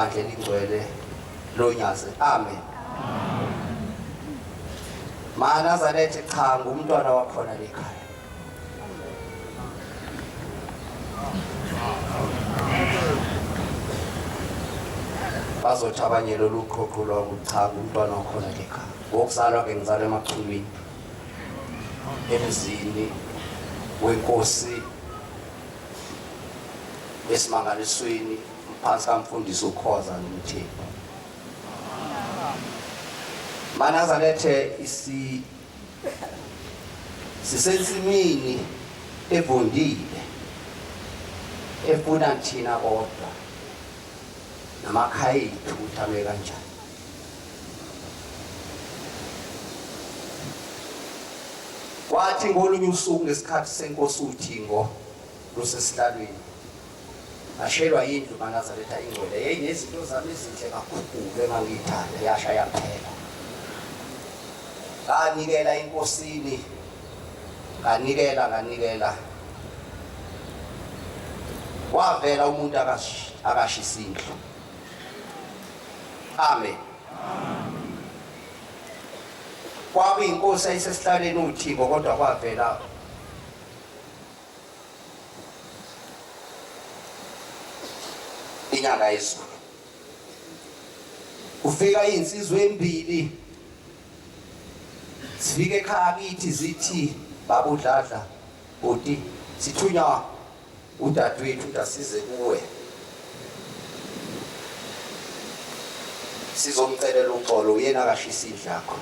Bandle lingcwele lonyaze. Amen. Mana Zalethe cha ngumntwana wakhona lekhaya. Bazothi abanye lolu qhoqho lwakucha umntwana wakhona lekhaya. Ngokuzalwa ke ngizalwa emachumini. Emzini wenkosi esimangalisweni phansi kamfundisi uKhoza noMthembu. Mana Zalethe sisensimini evundile efuna thina kodwa namakhaya ethu uthame kanjani. Kwathi ngolunye usuku ngesikhathi senkosi uThingo lusesihlalweni ashelwa indlu Mana Zalethe ingcwele yeyinezinto zami ezinhle kakhulu engangiyithanda yasha yaphela. Nganikela inkosini nganikela wavela umuntu akashisa indlu. Amen. Kwabe inkosi ayisesihlalweni uThingo kodwa kwavela inyanga yezulu. Ufika insizwe embili sifike ekhaya kithi zithi baba uDladla boti sithunya udadewethu udasize kuwe sizomcelela uxolo uyena akashisa indlu yakho.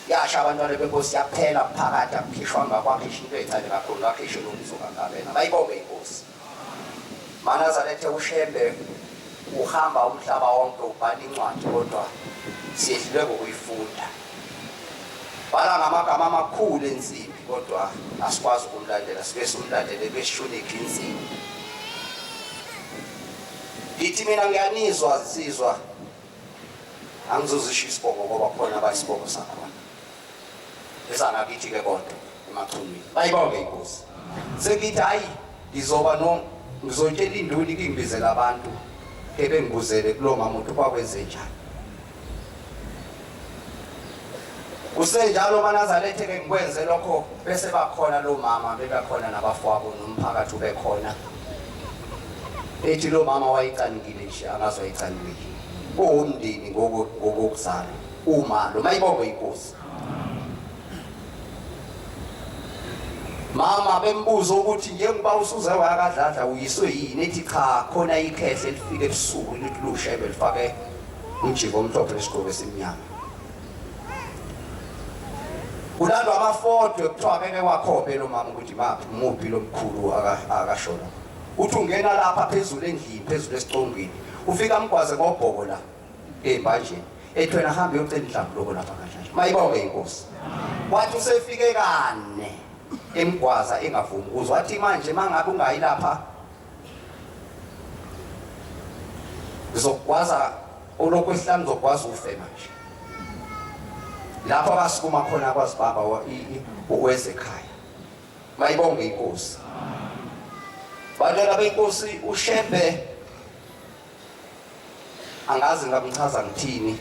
Yasha abantwana benkosi yaphela phakathi akukhishwa ngakwakhe into ecane kakhulu akhishe lomzo kaNgabena. Bayibonge inkosi. Mana Zalethe uShembe uhamba umhlaba wonke ubhala incwadi kodwa siyehlulwe ngokuyifunda. Bhala ngamagama amakhulu enzimbi kodwa asikwazi ukumlandela sike simlandele besishonike inzimbi. Lithi mina ngiyanizwa sizwa angizozisho isibongo ngoba khona bayisibongo sakhona. Esana kithi ke kodwa emachumini. Bayibonge inkosi. Sekithi hayi ngizotshela induli ngibizela abantu ebengibuzele kulo mama umuntu kwakwenze njani. Kusenjalo Mana Zalethe ke ngikwenze lokho bese bakhona lo mama bebakhona nabafowabo nomphakathi ubekhona. Ethi lo mama wayicanikile nje angazwe ayicanikile. Umndeni ngokuzala uma lo mayibonge inkosi. Mama bembuza ukuthi njengoba usuze wakaDladla uyiswe yini ethi cha khona ikhehle lifike ebusuku lithi lushebe lifake umjiko omhlophe lesigqoko esimnyama. Kulandwa amafoto ekuthiwa beke wakhophe lo mama ukuthi muphi lo mkhulu akashona. Uthi ungena lapha phezulu endlini phezulu esicongweni ufika amgwaze ngobhoko la embanjeni ethi wena hamba uyocela indlambu lokho lapha kanjani. Mayibonge inkosi. Wathi usefike kane emgwaza engavumi kuzwa wathi manje mangabe ungayi lapha ngizokwaza olokwesihlanu ngizokwazi ufe manje. Lapha basikuma khona kwazi baba uweze ekhaya. Mayibonge inkosi. Badala benkosi uShembe angazi ngamchaza ngithini.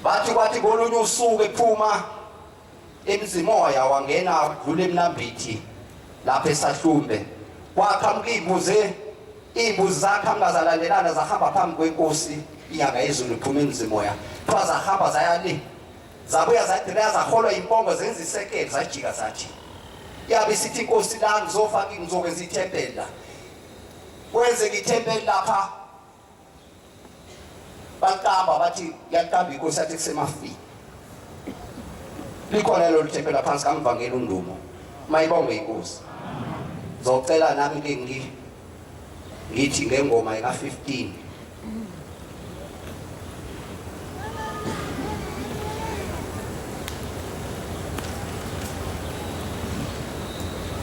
Bathi kwathi kolunye usuku ephuma emzimoya wangena dlule eMnambithi lapha eSahlumbe. Kwaqhamuka imbuzi zakhe angazalandelana zahamba phambi kwenkosi inyanga yezulu iphuma emzimoya. Zahamba zayali zabuya zadela zaholwa impongo zenza isekele zajika zathi yabe sithi inkosi la ngizofaka ngizokwenza ithempeli la. Kwenze ithempeli lapha baqamba bathi yaqamba inkosi yathi kusemafini. Likhona lo thempeli phansi kamvangela uNdumo. Mayibonge inkosi. Ngizocela nami ke ngithi ngengoma eka15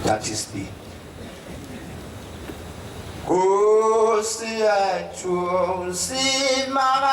that is the Nkosi yethu simama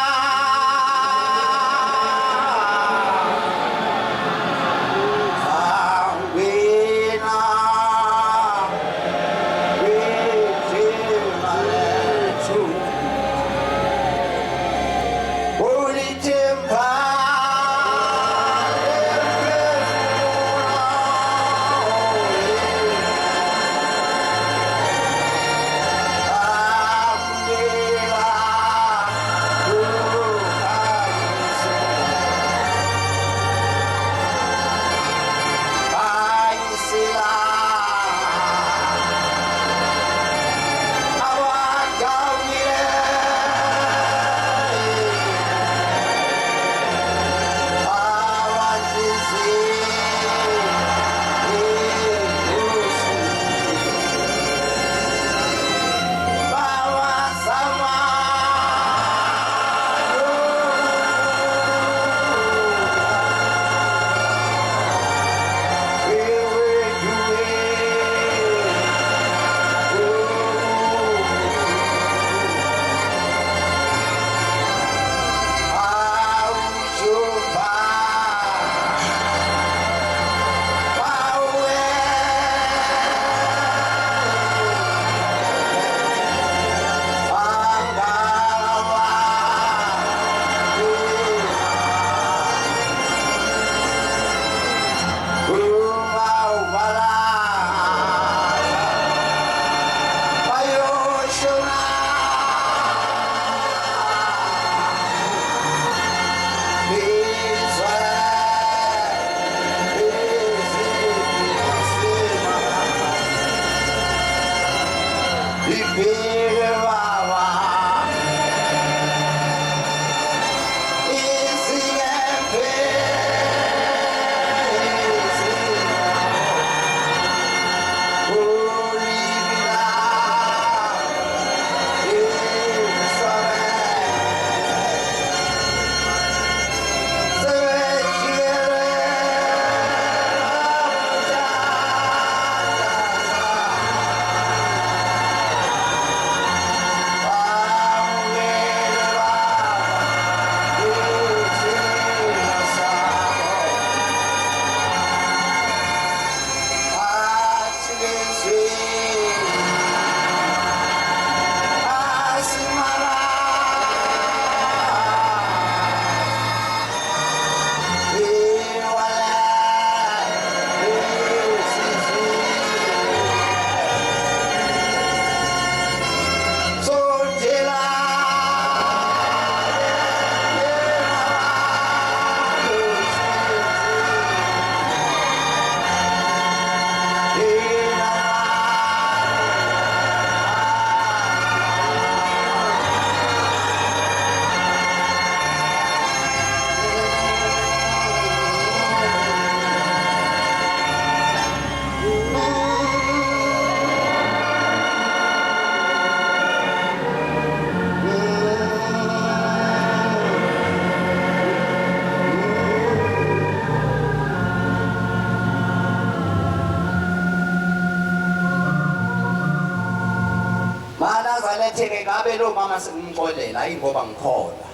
Theke ngabe lo mama sengimxolela ingoba ngikholwa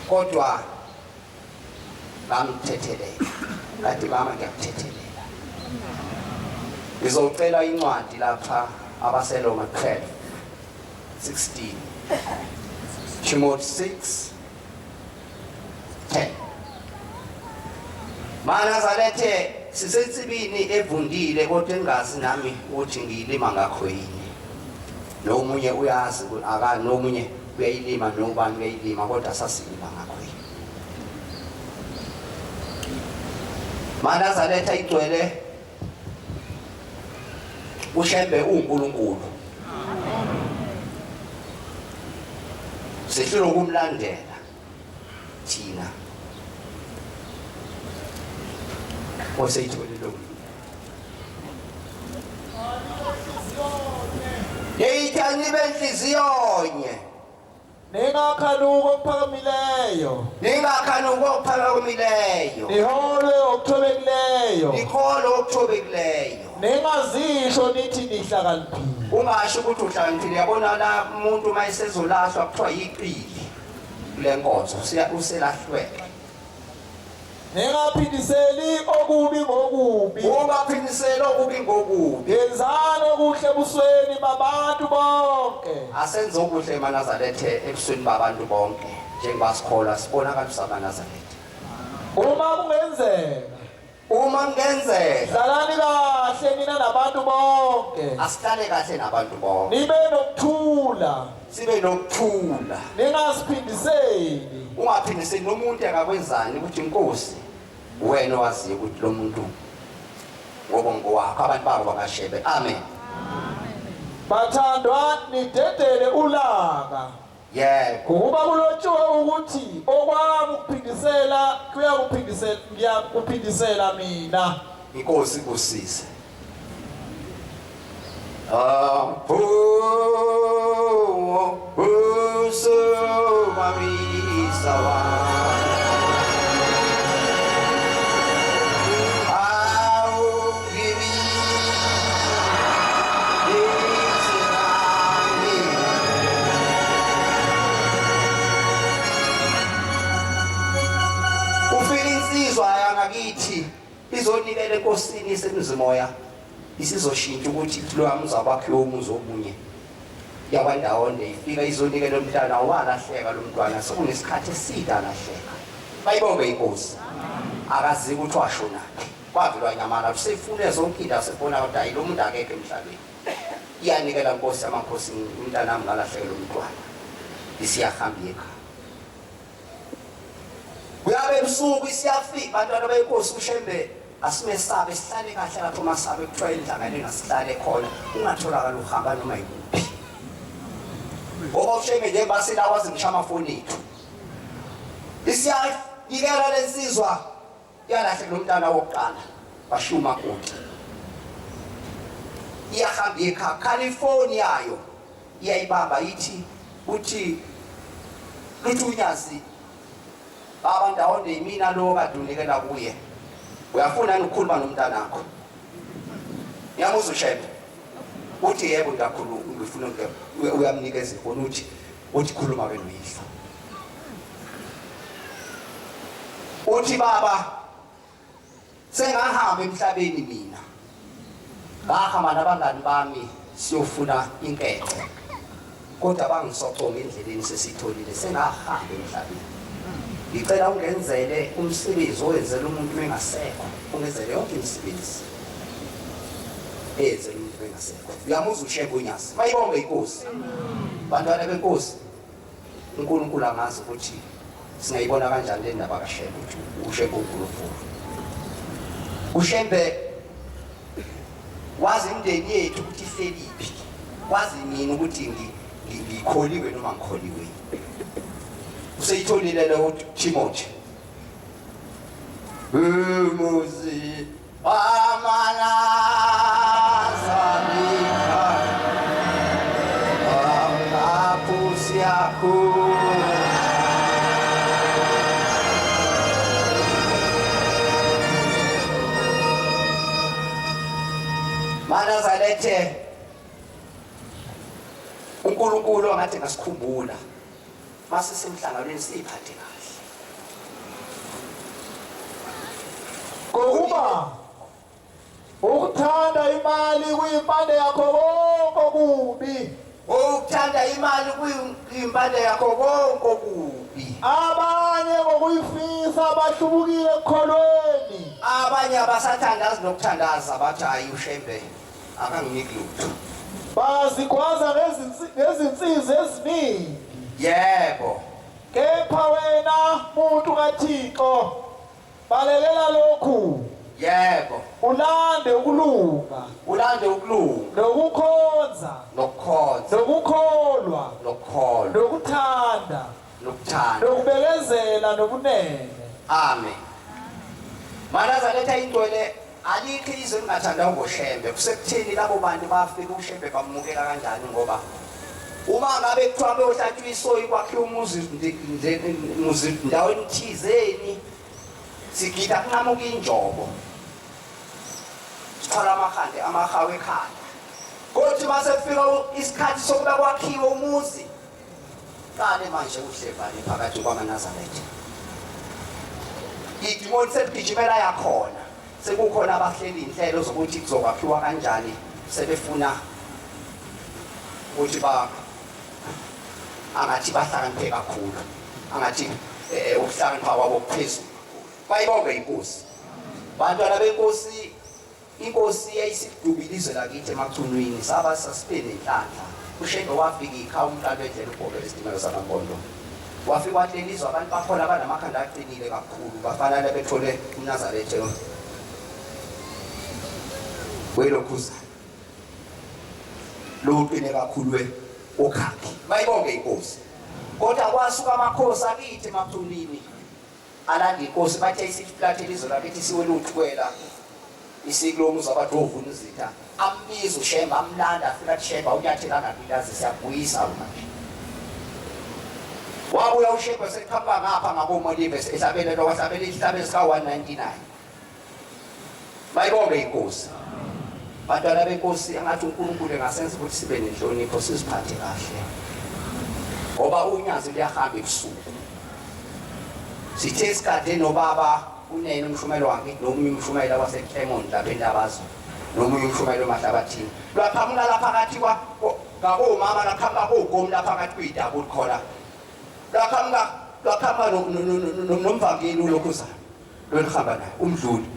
kodwa ngamthethelela ngathi mama ngiyakuthethelela ngizocela incwadi lapha abaseloma 12:16 Timothy 6:10 Mana zalethe sisensibini evundile kodwa engazi nami ukuthi ngiyilima ngakho yini nomunye uyazi aka nomunye uyayilima nobani uyayilima kodwa sasilima ngakho yini Mana zaletha igcwele ushembe uNkulunkulu sihlelo kumlandela thina oseyitholile Yeyithani benhliziyonye ningakhanuko okuphakamileyo niholwe okuthobekileyo ningazisho nithi nihlakaniphile ungasho ukuthi uhlakaniphile yabona la umuntu mayisezolahlwa kuthiwa yiqili lenkonzo uselahlweke ningaphindiseli okubi ngokubi yenzani okuhle ebusweni babantu bonke asenze okuhle eManazarethe ebusweni babantu bonke njengoba sikholwa sibonakalisa aManazarethe uma kungenzeka hlalani kahle nina nabantu bonke asihlale kahle nabantu bonke sibe nokuthula ningaziphindiseli ungaphindiseli nomuntu akakwenzani ukuthi inkosi wena waziyo ukuthi lo muntu ngoba ngowakho abantu bako bangashebe amen bathandwa nidedele ulaka kuba kulotshiwe ukuthi okwami ukuphindisela kuyakuphindisela mina inkosi kusise Kithi izonikela enkosini isemzimoya isizoshintsha ukuthi lo wami uzakwakhiwa umuzi omunye yakwandawonde ifika izonikela umntana walahleka lo mntwana sekunesikhathi eside alahleka bayibonge inkosi akazi ukuthi washona kwavilwa nyamala usefune zonke into asebona ukuthi hayi lo muntu akekho emhlabeni iyanikela inkosi amakhosi umntana nami ngalahleka lo mntwana isiyahamba ekhaya uyabe ebusuku isiyafika abantwana benkosi ushembe asimesabe sihlale kahle lapho masabe kuthiwa indlangane ngasihlale khona ungatholakala uhamba noma yikuphi ngoba ushenge nje basila wazi ngisho amafoni ethu isiyayikela lensizwa yalahle lo mntana wokuqala bashuma kude iyahamba ekhaya California yayo iyayibamba ithi uthi Luthunyasi baba ndawonde yimina lo kadunikela kuye uyafuna ukukhuluma nomntanakho ngiyamuza ushebe uthi yebo ndakhuluma ngifuna uyamnikeza ifoni uthi khuluma ke noyihlo uthi baba sengahamba emhlabeni mina ngahamba nabangani bami siyofuna inketho kodwa bangisoconga endleleni sesitholile sengahamba emhlabeni ngicela ungenzele umsebenzi owenzela umuntu mengasekho ungenzele yonke imisebenzi ezele umuntu mengasekho uyamuza ushebe unyasi mayibonge inkosi bantwana benkosi uNkulunkulu angazi ukuthi singayibona kanjani le ndaba kaShebe ukuthi uShebe uNkulunkulu uShebe wazi imndeni yethu ukuthi ihleliphi wazi mina ukuthi ngikholiwe noma ngikholiwe useyitholile lo Timothy umuzi amana zamika apusi yakho mana zalethe uNkulunkulu angathi ngasikhumbula mase semhlanganweni siphathe kahle ngokuba ukuthanda imali kuyimpande yakho konke kubi ukuthanda imali kuyimpande yakho konke kubi abanye ngokuyifisa bahlubukile ekholweni abanye abasathandazi nokuthandaza bathi hayi uShebe akanginiki lutho bazigwaza ngezinsizi eziningi yebo kepha wena muntu kaThixo balelela lokhu yebo ulande ukulunga nokukhonza nokukholwa nokuthanda nokubekezela nobunene amen mana zaletha into le alikho izwe lingathanda ngoShebe kusekutheni labo bantu bafika uShebe bamukela kanjani ngoba uma ngabe kuthiwa beyohlatshwa isoyi kwakhe umuzi ndaweni thizeni sigida kunqamuka injobo sithola amahawe ekhaya kodwa mase kufika isikhathi sokuba kwakhiwe umuzi kale manje uhlevane phakathi kwamaNazaretha idimoni segijimela yakhona sekukhona abahleli inhlelo zokuthi kuzokwakhiwa kanjani sebefuna ukuthi angathi bahlakaniphe kakhulu angathi ukuhlakanipha kwabo kuphezulu bayibonge inkosi bantwana benkosi inkosi yayisidubilizwe lakithi emathunweni saba suspend inhlanhla uShebe wafika ikhaya umntwana wendlela ubhoke lesitimela samaMpondo wafika wathelizwa abantu bakhona abanamakhanda aqinile kakhulu bafanele bethole uNazaretha welokhuza loqine kakhulu okhakhi bayibonge inkosi kodwa kwasuka amakhosi akithi emathunini alanda inkosi bathe isiflathela izolo lakithi siweluthukwela isiklomu zabadovuna izitha ambiza uShebe amlanda afika kuShebe unyathela ngabilazi siyabuyisa manje wabuya uShebe sekhamba ngapha ngabomolive ehlabele lo wahlabele ihlabe sika 199 bayibonge inkosi bantwana benkosi angathi uNkulunkulu engasenza ukuthi sibe nenhlonipho siziphathe kahle ngoba unyazi liyahamba ebusuku sithe isikade nobaba unene umshumayeli wakhe nomunye umshumayeli waseClermont lapha endabazo nomunye umshumayeli emahlabathini lwaqhamuka lapha phakathi ngabomama lakhamba kogomo lapha phakathi kuyidabo khona lwakhamba nomvangeli ulokhuzana lolihamba naye umdluli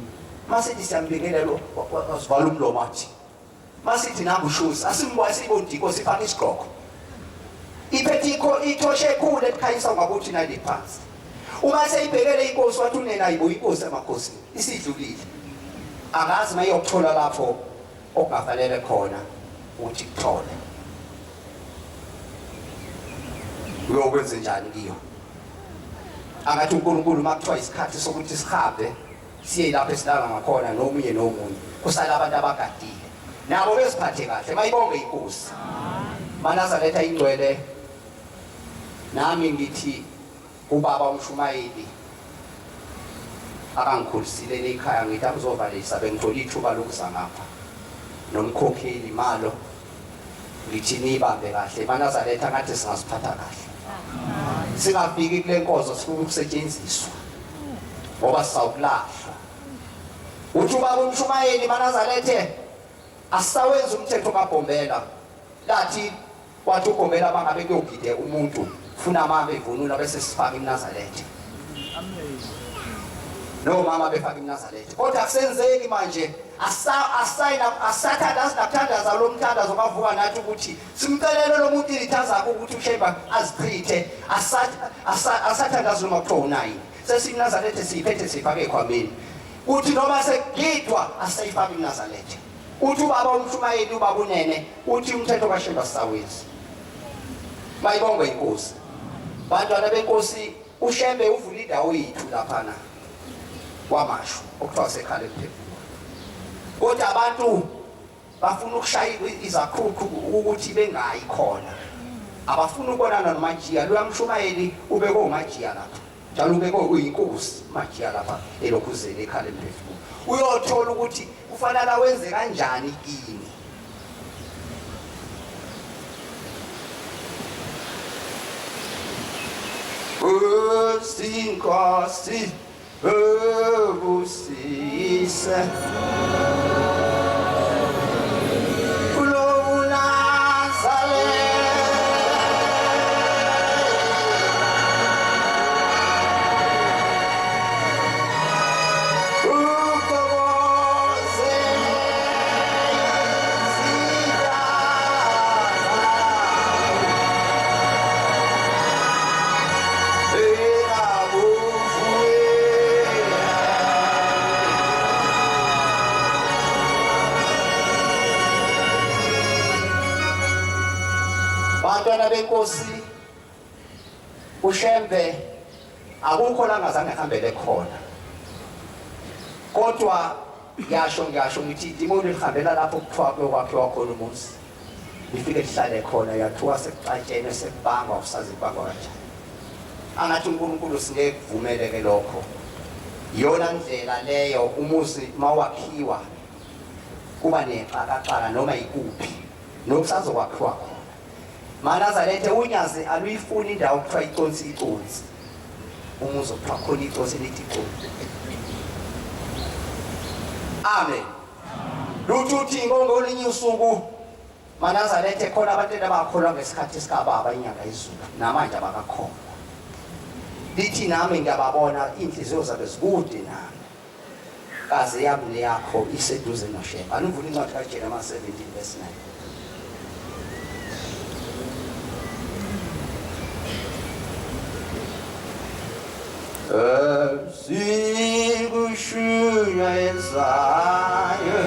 masithi siyambekela lo wasivala umlomo athi masithi nangu ushozi asimbondiko sifaka isigqoko iphethe ithoshe ekhulu ekhayisa ngakuthi nali phansi uma seyibhekele inkosi wathi unena ayibo inkosi emakhosi isidlulile angazi mayokuthola lapho okungafanele khona ukuthi kuthole uyokwenza njani kiyo angathi uNkulunkulu makuthiwa isikhathi sokuthi sihambe siye lapho esilala ngakhona nomunye kusala abantu abagadile nabo beziphathe kahle mayibonge inkosi manazaletha ingcwele nami ngithi ubaba uMshumayeli akangikhulisile ekhaya ngithi akuzovalisa bengithola ithuba lokuza ngapha nomkhokheli malo ngithi nibambe kahle manazaletha ngathi singasiphatha kahle singafiki kule nkonzo sifuna ukusetshenziswa ngoba sawulahlwa uthi ubaba uMshumayeli manazalethe asawenza umthetho kaBhombela lathi wathi uBhombela bangabe kuyogide umuntu ufuna mama evunula bese sifaka iMnazalethe no mama befaka iMnazalethe kodwa akusenzeki manje asathandaza nakuthandaza lo mthandazo bavuka nathi ukuthi simcelele lo muntu lithaza ukuthi uSheba azichithe asathandaza noma kuthiwa u9 sesiMnazalethe siyiphethe sifake ekhwameni uthi noma sekugidwa asayifaka iMnazalethe uthi ubaba uMshumayeli ubaba unene uthi umthetho kaSheba sisawenza mayibongwe inkosi bantwana benkosi uShembe uvula indawo yethu laphana kwamasho okuthiwa sekhale kuphela kodwa abantu bafuna ukushaya izakhukhu ukuthi bengayi khona abafuna ukubonana noMajiya lo uMshumayeli ubeke uMajiya lapha njalo ubeke uyinkosi uMajiya lapha elokhuzele ekhale kuphela uyothola ukuthi kufanele awenze kanjani kini Sinkosi ubusise bantwana benkosi uShembe akukho la ngazange ehambele khona kodwa ngisho ngithi dimoni lihambela lapho kuthiwa kwakhiwa khona umuzi lifike lihlale khona yathiwa sekuxatshene sekubangwa usazi kubangwa kanjani angathi uNkulunkulu singeke kuvumele ke lokho iyona ndlela leyo umuzi mawakhiwa kuba nexakaxaka noma ikuphi nokusazokwakhiwa manazalethe unyazi aluyifuni indawo kuthiwa iconsi umuzi okuthiwa khona iconsi lithi iconsi amen luthuthi ngolinye usuku manazalethe khona abantu abakholwa ngesikhathi sikababa inyanga izulu namanje abakakhona lithi nami ngiyababona inhliziyo zabe zikude nami kaze yami neyakho iseduze noShembe anivula incwadi kaJeremiya 17:9 Singushuya ezayo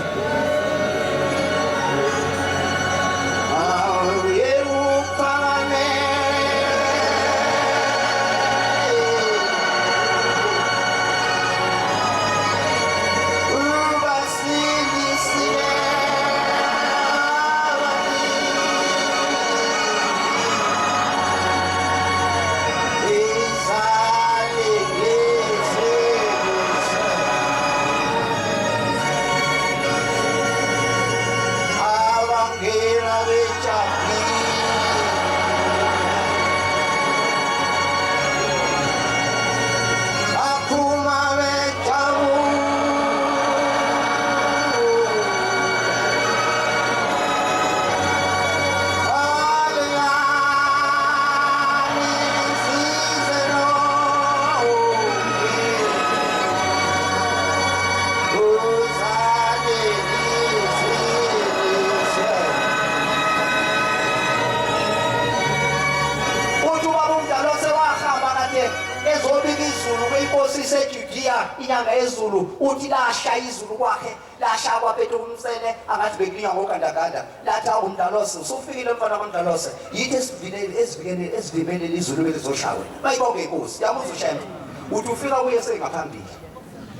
inkosi iseJudiya inyanga yezulu uthi lasha izulu kwakhe lasha kwaphethe umsele angathi bekulinywa ngogandaganda lathi umdalose usufikile mfana kaMdalose yithi esivikele izulu belizoshawe bayibonke inkosi yamuza ushembe uthi ufika kuye sengaphambili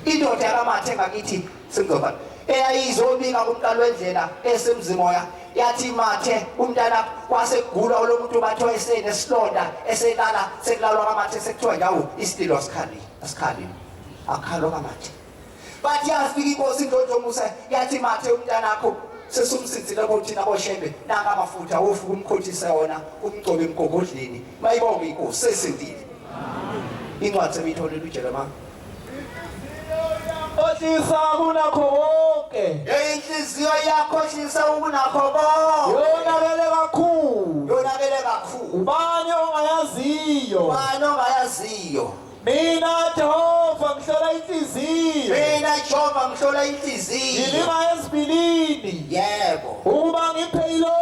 indoda yakaMathe ngakithi sengizobala eyayizobika kumntana wendlela esemzimoya yathi Mathe umntana kwasekugula lo muntu bathiwa esenesilonda eselala sekulalwa kaMathe sekuthiwa njawo isitilo asikhali akhalo kaMathe bathi yafika inkosi indodana Musa yathi Mathe umntanakho sesumsizile kothina boshembe nanga amafutha wofuka umkhothise wona umgcobe emgogodleni mayibonke inkosi sesindile incwadi semithole uJeremiya Oshisa kunakho konke. Inhliziyo yakho oshisa ukunakho konke. Yonakele kakhulu. Ubani ongayaziyo. Mina Jehova ngihlola inhliziyo. Ngilima esibilini. Yebo. Ukuba ngiphe ilo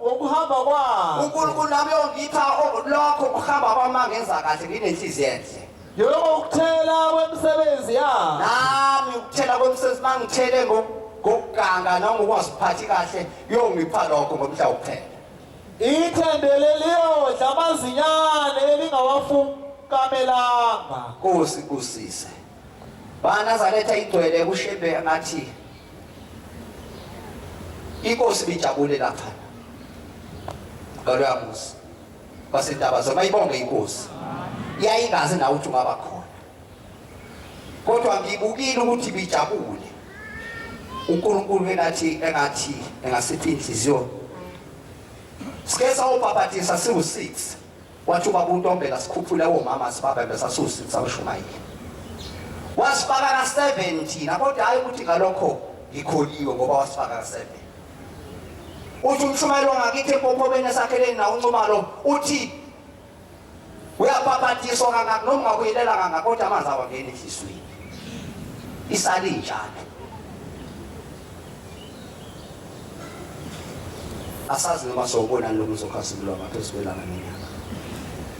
ukuhamba kwami. uNkulunkulu nami ongipha lokho ukuhamba kwami ngenza kahle nginenhliziyo enhle. Ukuthela kwemisebenzi yami. Nami ukuthela kwemisebenzi mangithele ngokuganga noma ngokwaziphathi kahle yongipha lokho ngomhla wokuphela. Ithendele liyodla amazinyane elingawafukamelanga. Nkosi kusise. Banazaletha igcwele kushembe ngathi inkosi bijabule lapha. Ngaloyamusi. Basindaba zomayibonge inkosi. Yayingazi nawe ukuthi ungaba khona kodwa ngibukile ukuthi bijabule uNkulunkulu engathi engasiphi inhliziyo sike sawubhabhatisa siwu6 wathi ubaba uNtombela sikhuphula omama sibabembe sasiwu6 sawushumayeli wasifaka ka17 kodwa hayi ukuthi ngalokho ngikholiwe ngoba wasifaka ka7 uthi umshumayeli wangakithi empophobeni esakheleni na uNcumalo uthi uyapaphatiswa kangaka noma ungakuyelela kangaka kodwa amanzi awangena enhlisweni isali njalo asazi noma sowubonani lo mzokhasibulwa ngaphezulu kwelanga nenyanga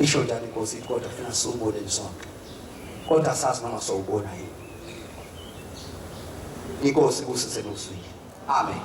isho njalo inkosi kodwa funa siwubone nisonke kodwa asazi noma sowubona yini inkosi kusise noswini amen